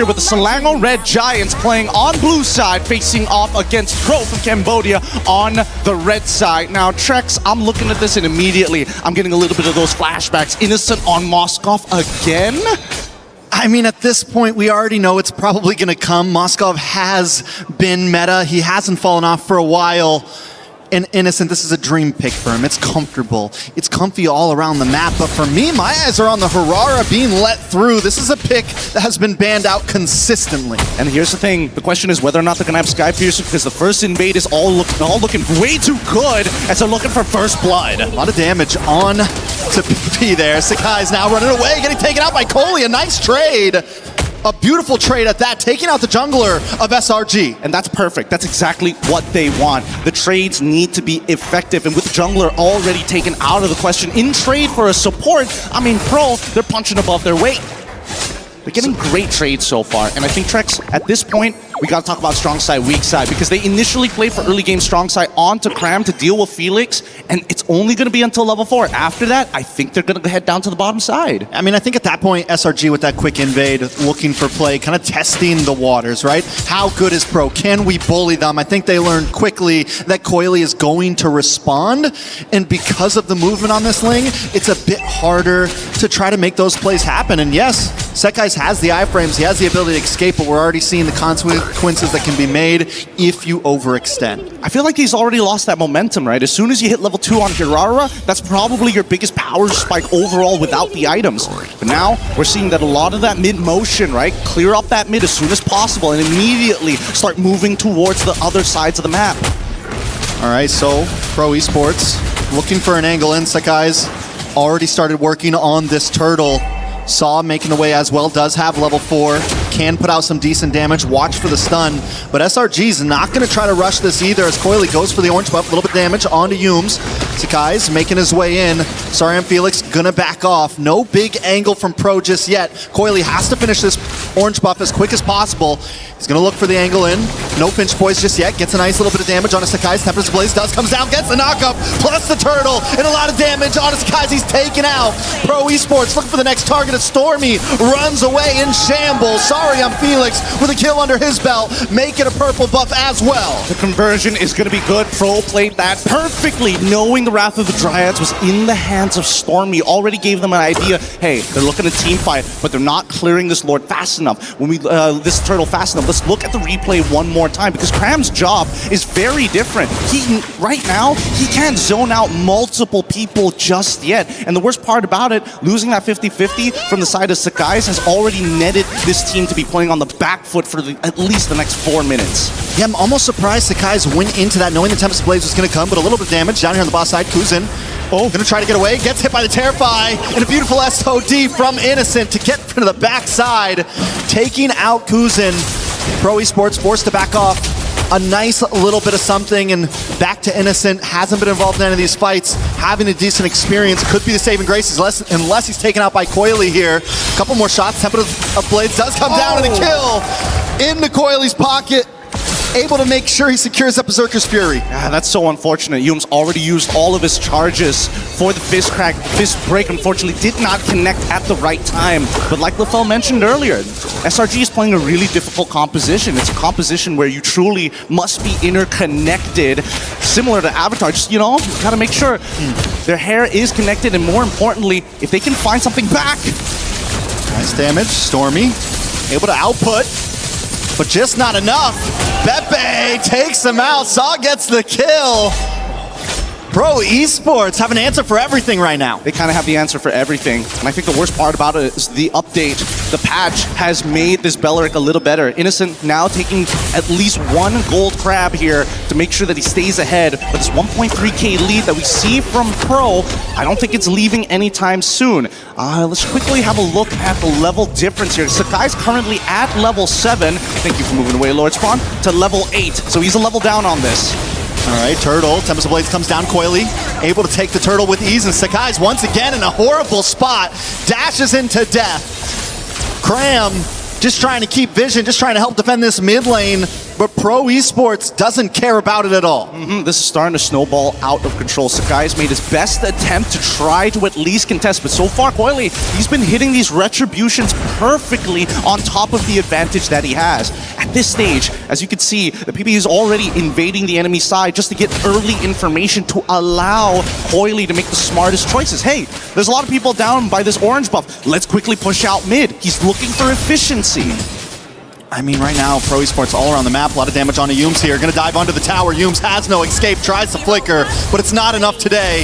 With the Selangor Red Giants playing on blue side, facing off against Pro from Cambodia on the red side. Now, Trex, I'm looking at this and immediately I'm getting a little bit of those flashbacks. Innocent on Moskov again? I mean, at this point, we already know it's probably going to come. Moskov has been meta. He hasn't fallen off for a while. And Innocent, this is a dream pick for him. It's comfortable. It's comfy all around the map. But for me, my eyes are on the Harara being let through. This is a pick that has been banned out consistently. And here's the thing. The question is whether or not they're going to have Skypiercer, because the first invade is all looking way too good as they're looking for first blood. A lot of damage on to PP there. Sakai's now running away, getting taken out by Kohli. A nice trade. A beautiful trade at that, taking out the jungler of SRG. And that's perfect. That's exactly what they want. The trades need to be effective. And with the jungler already taken out of the question, in trade for a support, I mean, Pro, they're punching above their weight. They're getting great trades so far. And I think, Trex, at this point, we got to talk about strong side, weak side, because they initially played for early game strong side onto Cram to deal with Felix, and it's only going to be until level 4. After that, I think they're going to head down to the bottom side. I mean, I think at that point, SRG with that quick invade, looking for play, kind of testing the waters, right? How good is Pro? Can we bully them? I think they learned quickly that Kohli is going to respond, and because of the movement on this lane, it's a bit harder to try to make those plays happen. And yes, Sekai's has the iframes, he has the ability to escape, but we're already seeing the consequences that can be made if you overextend. I feel like he's already lost that momentum, right? As soon as you hit level 2 on Hirara, that's probably your biggest power spike overall without the items. But now, we're seeing that a lot of that mid-motion, right? Clear up that mid as soon as possible and immediately start moving towards the other sides of the map. All right, so Pro eSports looking for an angle in. Sekai's already started working on this turtle. Saw making the way as well, does have level 4, can put out some decent damage, watch for the stun, but SRG's not going to try to rush this either as Kohli goes for the orange buff, a little bit of damage onto Yums. Sakai's making his way in, Sariam Felix gonna back off, no big angle from Pro just yet. Kohli has to finish this orange buff as quick as possible. He's gonna look for the angle in, no pinch poise just yet, gets a nice little bit of damage on Sakai's. Tempest Blaze does, comes down, gets the knockup, plus the turtle, and a lot of damage on Sakai's. He's taken out. Pro eSports looking for the next target. Stormy runs away in shambles. Sorry, I'm Felix with a kill under his belt. Make it a purple buff as well. The conversion is going to be good. Pro played that perfectly, knowing the Wrath of the Dryads was in the hands of Stormy. Already gave them an idea. Hey, they're looking to team fight, but they're not clearing this Lord fast enough. When we this turtle fast enough, let's look at the replay one more time, because Cram's job is very different. Right now, he can't zone out multiple people just yet. And the worst part about it, losing that 50-50 from the side of Sakai's has already netted this team to be playing on the back foot for at least the next 4 minutes. Yeah, I'm almost surprised Sakai's went into that knowing the Tempest Blaze was going to come, but a little bit of damage down here on the boss side. Kuzin, gonna try to get away, gets hit by the Terrify, and a beautiful SOD from Innocent to get to the backside, taking out Kuzin. Pro eSports forced to back off. A nice little bit of something, and back to Innocent. Hasn't been involved in any of these fights. Having a decent experience could be the saving grace unless he's taken out by Kohli here. A couple more shots. Tempest of Blades does come down, and a kill into Coili's pocket. Able to make sure he secures up Berserker's Fury. Yeah, that's so unfortunate. Yums already used all of his charges for the fist crack. The fist break, unfortunately, did not connect at the right time. But like LaFell mentioned earlier, SRG is playing a really difficult composition. It's a composition where you truly must be interconnected, similar to Avatar. Just, you know, gotta make sure their hair is connected, and more importantly, if they can find something back. Nice damage. Stormy able to output, but just not enough. Pepe takes him out. Saw gets the kill. Pro eSports have an answer for everything right now. They kind of have the answer for everything. And I think the worst part about it is the update. The patch has made this Belleric a little better. Innocent now taking at least 1 gold crab here to make sure that he stays ahead. But this 1.3k lead that we see from Pro, I don't think it's leaving anytime soon. Let's quickly have a look at the level difference here. Sakai's currently at level 7. Thank you for moving away, Lord Spawn. To level 8. So he's a level down on this. All right, Turtle, Tempest of Blades comes down, Kohli, able to take the Turtle with ease, and Sakai's once again in a horrible spot, dashes into death. Cram just trying to keep vision, just trying to help defend this mid lane. but Pro Esports doesn't care about it at all. This is starting to snowball out of control. Sakai's made his best attempt to try to at least contest, but so far, Coily, he's been hitting these retributions perfectly on top of the advantage that he has. At this stage, as you can see, the PP is already invading the enemy side just to get early information to allow Coily to make the smartest choices. Hey, there's a lot of people down by this orange buff. Let's quickly push out mid. He's looking for efficiency. I mean, right now, Pro Esports all around the map. A lot of damage onto Yumes here. Gonna dive onto the tower. Yumes has no escape, tries to flicker, but it's not enough today.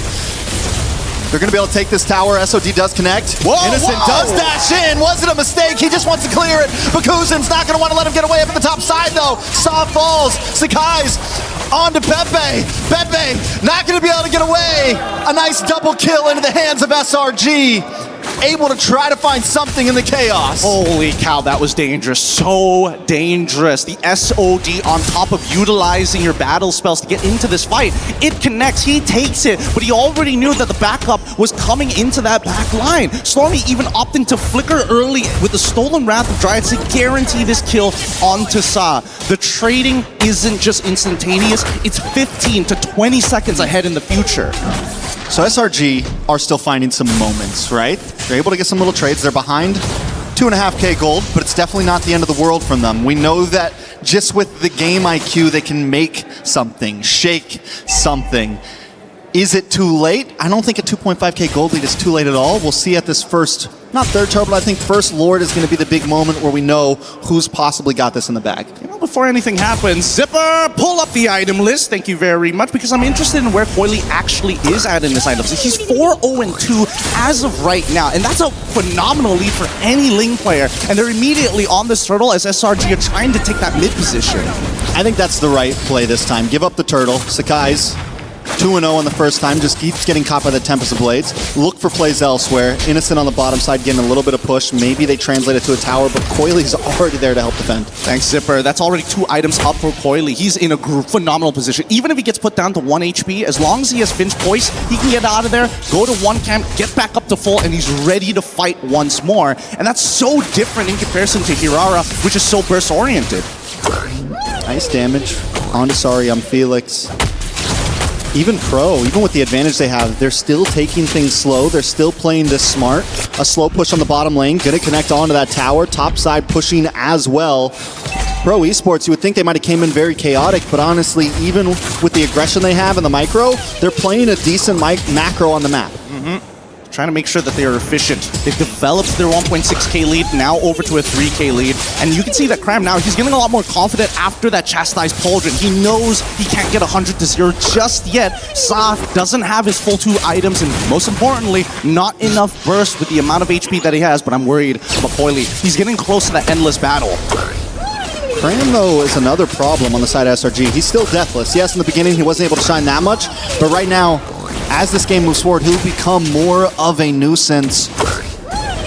They're gonna be able to take this tower. SOD does connect. Whoa, Innocent does dash in. Was it a mistake? He just wants to clear it. But Kuzin's not gonna want to let him get away up at the top side, though. Saw falls. Sakai's on to Pepe. Pepe not gonna be able to get away. A nice double kill into the hands of SRG. Able to try to find something in the chaos. Holy cow, that was dangerous. So dangerous. The SOD on top of utilizing your battle spells to get into this fight. It connects, he takes it, but he already knew that the backup was coming into that back line. Stormy even opting to flicker early with the stolen Wrath of Dryads to guarantee this kill onto Sa. The trading isn't just instantaneous, it's 15 to 20 seconds ahead in the future. So SRG are still finding some moments, right? They're able to get some little trades. They're behind 2.5K gold, but it's definitely not the end of the world from them. We know that just with the game IQ, they can make something, shake something. Is it too late? I don't think a 2.5K gold lead is too late at all. We'll see at this first, not third tower, but I think first Lord is going to be the big moment where we know who's possibly got this in the bag. You know, before anything happens, Zipper, pull up the item list. Thank you very much, because I'm interested in where Coily actually is at in this item list. He's 4-0-2 as of right now, and that's a phenomenal lead for any Ling player. And they're immediately on this turtle as SRG are trying to take that mid position. I think that's the right play this time. Give up the turtle. Sakai's 2-0 on the first time, just keeps getting caught by the Tempest of Blades. Look for plays elsewhere. Innocent on the bottom side, getting a little bit of push. Maybe they translate it to a tower, but Coily's already there to help defend. Thanks, Zipper. That's already 2 items up for Coily. He's in a phenomenal position. Even if he gets put down to 1 HP, as long as he has Finch Poise, he can get out of there, go to 1 camp, get back up to full, and he's ready to fight once more. And that's so different in comparison to Hirara, which is so burst-oriented. Nice damage onto Felix. Even Pro, even with the advantage they have, they're still taking things slow. They're still playing this smart. A slow push on the bottom lane, gonna connect onto that tower. Top side pushing as well. Pro Esports, you would think they might have came in very chaotic, but honestly, even with the aggression they have in the micro, they're playing a decent macro on the map. Trying to make sure that they are efficient. They've developed their 1.6K lead, now over to a 3K lead. And you can see that Cram now, he's getting a lot more confident after that chastised Pauldron. He knows he can't get 100-0 just yet. Sa doesn't have his full 2 items, and most importantly, not enough burst with the amount of HP that he has, but I'm worried about Coily. He's getting close to that endless battle. Cram, though, is another problem on the side of SRG. He's still deathless. Yes, in the beginning, he wasn't able to shine that much, but right now, as this game moves forward, he'll become more of a nuisance.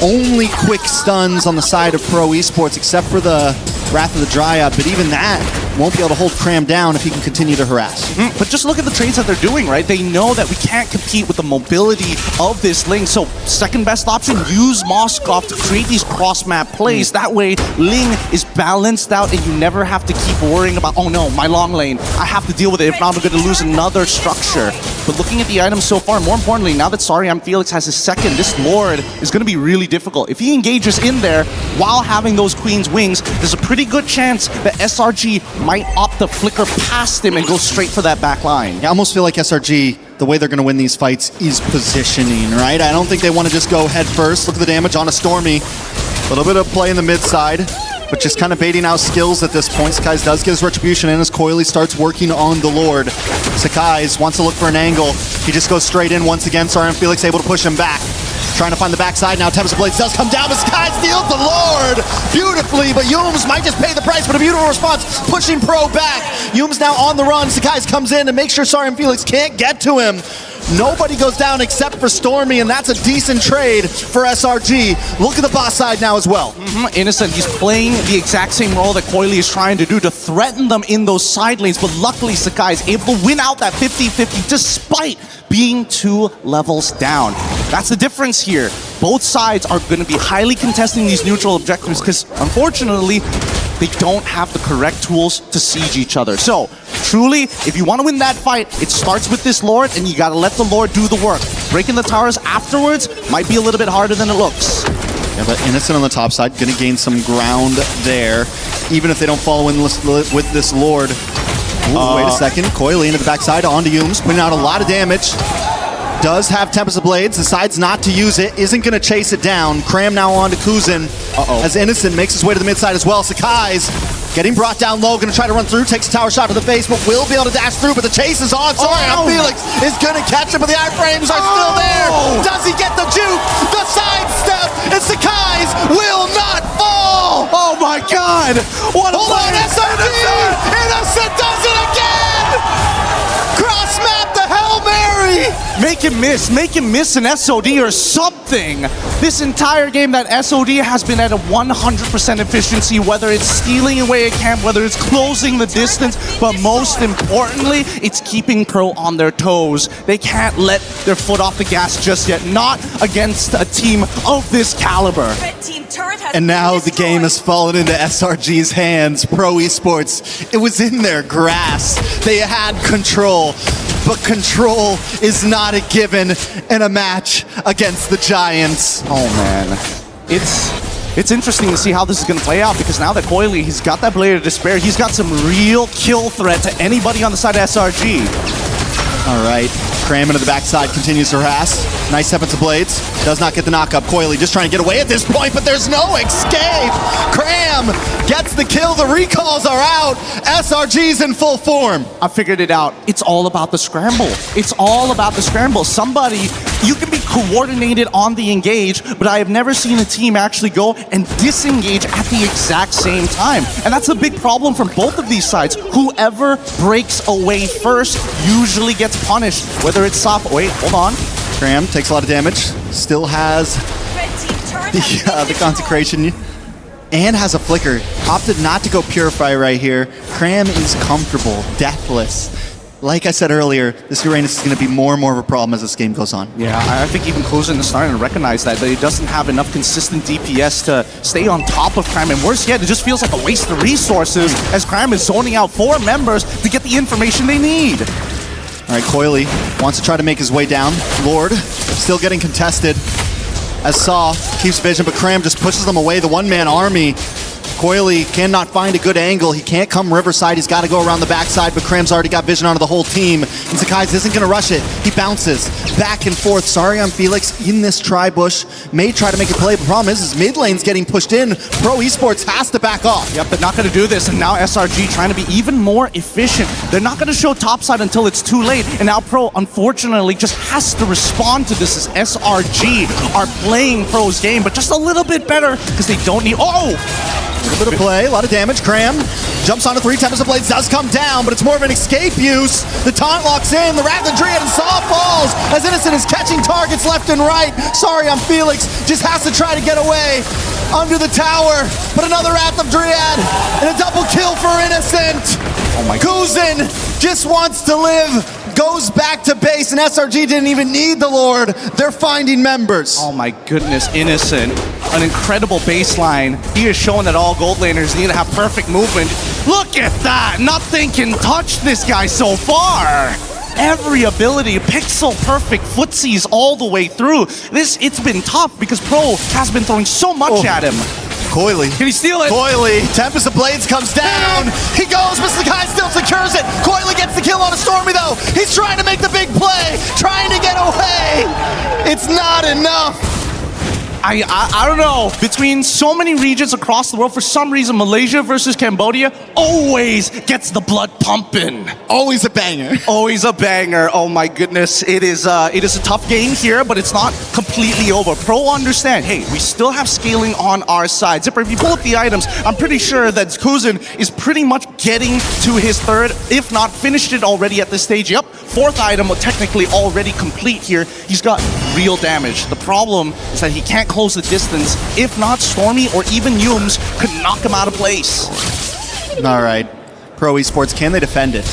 Only quick stuns on the side of Pro Esports, except for the Wrath of the Dryad, but even that won't be able to hold Cram down if he can continue to harass. But just look at the trades that they're doing, right? They know that we can't compete with the mobility of this Ling, so second best option, use Moskov to create these cross-map plays. That way, Ling is balanced out and you never have to keep worrying about, oh no, my long lane, I have to deal with it, if not I'm going to lose another structure. But looking at the items so far, more importantly, now that Felix has his second, this Lord is going to be really difficult. If he engages in there while having those Queen's Wings, there's a pretty good chance that SRG might opt to flicker past him and go straight for that back line. Yeah, I almost feel like SRG, the way they're going to win these fights is positioning, right? I don't think they want to just go head first. Look at the damage on a Stormy. A little bit of play in the mid side, but just kind of baiting out skills at this point. Sakai's does get his retribution in as Coily starts working on the Lord. Sakai's wants to look for an angle. He just goes straight in once again. Felix able to push him back. Trying to find the backside now. Tempest of Blades does come down, but Sakai steals the Lord beautifully, but Yumes might just pay the price, but a beautiful response, pushing Pro back. Yumes now on the run. Sakai comes in to make sure Felix can't get to him. Nobody goes down except for Stormy, and that's a decent trade for SRG. Look at the boss side now as well. Innocent, he's playing the exact same role that Coily is trying to do to threaten them in those side lanes, but luckily Sakai is able to win out that 50-50 despite being 2 levels down. That's the difference here. Both sides are going to be highly contesting these neutral objectives because, unfortunately, they don't have the correct tools to siege each other. So, truly, if you want to win that fight, it starts with this Lord, and you got to let the Lord do the work. Breaking the towers afterwards might be a little bit harder than it looks. Yeah, but Innocent on the top side, going to gain some ground there, even if they don't follow in with this Lord. Ooh, wait a second. Coily into the backside, onto Yums, putting out a lot of damage. Does have Tempest of Blades, decides not to use it, isn't going to chase it down. Cram now onto Kuzin as Innocent makes his way to the mid side as well. Sakai's getting brought down low, going to try to run through, takes a tower shot to the face, but will be able to dash through, but the chase is on. Sorry, Felix is going to catch him, but the iframes are still there. Does he get the juke? The sidestep, and Sakai's will not fall. Oh my God! What a Hold on, SRG! Innocent does it again! Cross map the Hail Mary! Make him miss an SOD or something. This entire game, that SOD has been at a 100% efficiency, whether it's stealing away a camp, whether it's closing the distance, but most importantly, it's keeping Pro on their toes. They can't let their foot off the gas just yet, not against a team of this caliber. And now the game has fallen into SRG's hands. Pro eSports, it was in their grasp. They had control, but control is not a given in a match against the Giants. Oh man, it's interesting to see how this is going to play out, because now that Coily, he's got that Blade of Despair, he's got some real kill threat to anybody on the side of SRG. All right, Cram into the backside, continues to harass. Nice Tempest of Blades, does not get the knock up. Coily just trying to get away at this point, but there's no escape. Cram gets the kill, the recalls are out. SRG's in full form. I figured it out. It's all about the scramble. It's all about the scramble. Somebody, you can be coordinated on the engage, but I have never seen a team actually go and disengage at the exact same time. And that's a big problem from both of these sides. Whoever breaks away first usually gets punished, whether it's soft. Wait, hold on. Cram takes a lot of damage, still has the consecration, and has a flicker. Opted not to go Purify right here. Cram is comfortable, deathless. Like I said earlier, this Uranus is going to be more and more of a problem as this game goes on. Yeah, I think even Kuzin is starting to recognize that he doesn't have enough consistent DPS to stay on top of Cram, and worse yet, it just feels like a waste of resources as Cram is zoning out 4 members to get the information they need. All right, Coily wants to try to make his way down. Lord still getting contested as Saw keeps vision, but Cram just pushes them away. The one-man army. Coily cannot find a good angle. He can't come Riverside. He's got to go around the backside, but Cram's already got vision onto the whole team. And Sakai's isn't going to rush it. He bounces back and forth. Sorry, I'm Felix in this tri-bush. May try to make a play, but the problem is mid lane's getting pushed in. Pro eSports has to back off. Yep, they're not going to do this, and now SRG trying to be even more efficient. They're not going to show topside until it's too late, and now Pro, unfortunately, just has to respond to this as SRG are playing Pro's game, but just a little bit better, because they don't need... A little bit of play, a lot of damage. Cram jumps onto 3 Tempest of Blades, does come down, but it's more of an escape use. The taunt locks in, the Wrath of Dryad and Saw falls as Innocent is catching targets left and right. Sorry, I'm Felix, just has to try to get away under the tower, but another Wrath of Dryad and a double kill for Innocent. Oh my God. Kuzin just wants to live, goes back to base, and SRG didn't even need the Lord. They're finding members. Oh my goodness, Innocent. An incredible baseline. He is showing that all gold laners need to have perfect movement. Look at that! Nothing can touch this guy so far. Every ability, pixel perfect footsies all the way through. It's been tough because Pro has been throwing so much at him. Coily. Can he steal it? Coily. Tempest of Blades comes down. He goes, but Sakai still secures it. Coily gets the kill on a Stormy, though. He's trying to make the big play, trying to get away. It's not enough. I don't know. Between so many regions across the world, for some reason, Malaysia versus Cambodia always gets the blood pumping. Always a banger. Always a banger. Oh my goodness. It is a tough game here, but it's not completely over. Pro understand, hey, we still have scaling on our side. Zipper, if you pull up the items, I'm pretty sure that Kuzin is pretty much getting to his 3rd, if not finished it already at this stage. Yep, 4th item technically already complete here. He's got real damage. The problem is that he can't close the distance. If not, Stormy or even Yums could knock him out of place. All right. Pro eSports, can they defend it?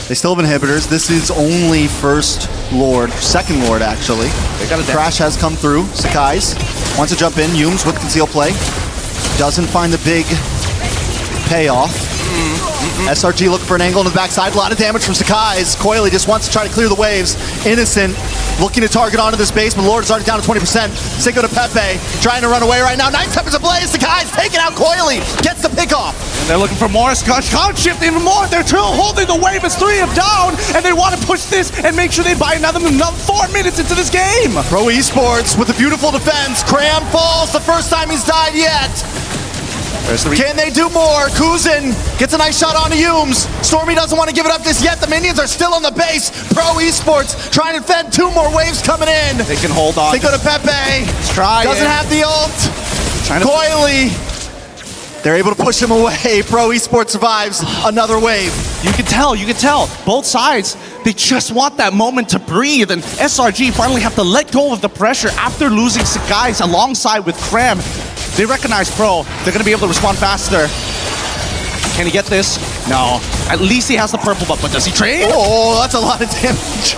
They still have inhibitors. This is only 1st Lord, 2nd Lord, actually. They got a Crash has come through. Sakai's wants to jump in. Yums with conceal play. Doesn't find the big payoff. SRG looking for an angle on the backside. A lot of damage from Sakai's. Coily just wants to try to clear the waves. Innocent looking to target onto this base, but Lord is already down to 20%. Sicko to Pepe, trying to run away right now. 9 seconds ablaze. Sakai's taking out Coily. Gets the pick off. And they're looking for more. Can't shift even more. They're still holding the wave. It's 3 of down, and they want to push this and make sure they buy another 4 minutes into this game. Pro eSports with a beautiful defense. Cram falls the first time he's died yet. Can they do more? Kuzin gets a nice shot on Humes. Stormy doesn't want to give it up just yet. The minions are still on the base. Pro eSports trying to fend 2 more waves coming in. They can hold on. They go to Pepe. Let's try Doesn't it. have the ult. Coily. They're able to push him away. Pro eSports survives another wave. You can tell. Both sides, they just want that moment to breathe, and SRG finally have to let go of the pressure after losing Sakai's alongside with Cram. They recognize Pro. They're going to be able to respond faster. Can he get this? No. At least he has the purple buff, but does he trade? Oh, that's a lot of damage.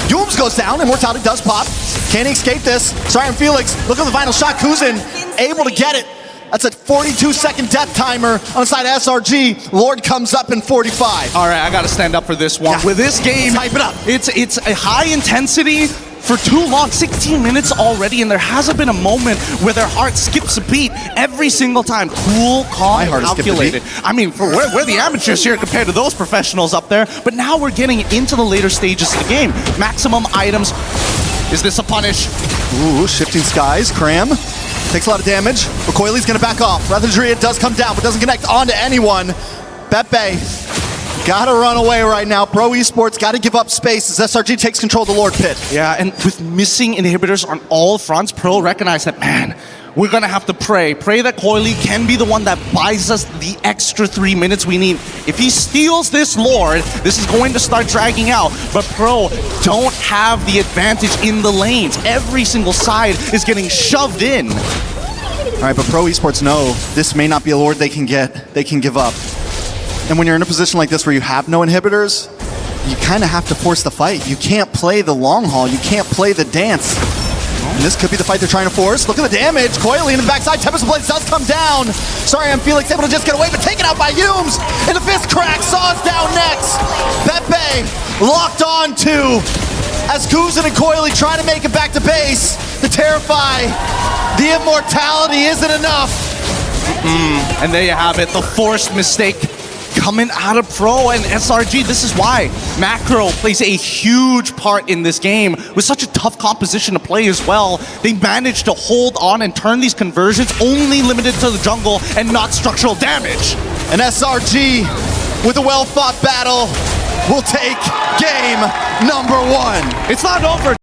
Humes goes down. Immortality does pop. Can he escape this? Sorry, I'm Felix. Look at the final shot. Kuzin able to get it. That's a 42-second death timer on the side of SRG. Lord comes up in 45. All right, I got to stand up for this one. Yeah. With this game, Hype it up. It's a high intensity for too long, 16 minutes already, and there hasn't been a moment where their heart skips a beat every single time. Cool, calm, My heart has skipped a calculated. beat. I mean, we're the amateurs here compared to those professionals up there, but now we're getting into the later stages of the game. Maximum items. Is this a punish? Ooh, shifting skies. Cram takes a lot of damage. But Coily's gonna back off. Rather Druid does come down, but doesn't connect onto anyone. Pepe gotta run away right now. Pro eSports gotta give up space as SRG takes control of the Lord Pit. Yeah, and with missing inhibitors on all fronts, Pro recognize that, man, we're gonna have to pray that Coily can be the one that buys us the extra 3 minutes we need. If he steals this Lord, this is going to start dragging out. But Pro don't have the advantage in the lanes. Every single side is getting shoved in. All right, but Pro eSports know this may not be a Lord they can give up. And when you're in a position like this where you have no inhibitors, you kind of have to force the fight. You can't play the long haul. You can't play the dance. And this could be the fight they're trying to force. Look at the damage. Coily in the backside. Tempest Blades does come down. Sorry, I'm Felix able to just get away, but taken out by Humes. And the fist crack. Saw's down next. Pepe locked on to as Kuzin and Coily try to make it back to base. The Terrify. The immortality isn't enough. And there you have it, the forced mistake coming out of Pro and SRG. This is why Macro plays a huge part in this game. With such a tough composition to play as well, they managed to hold on and turn these conversions only limited to the jungle and not structural damage. And SRG, with a well-fought battle, will take game number 1. It's not over.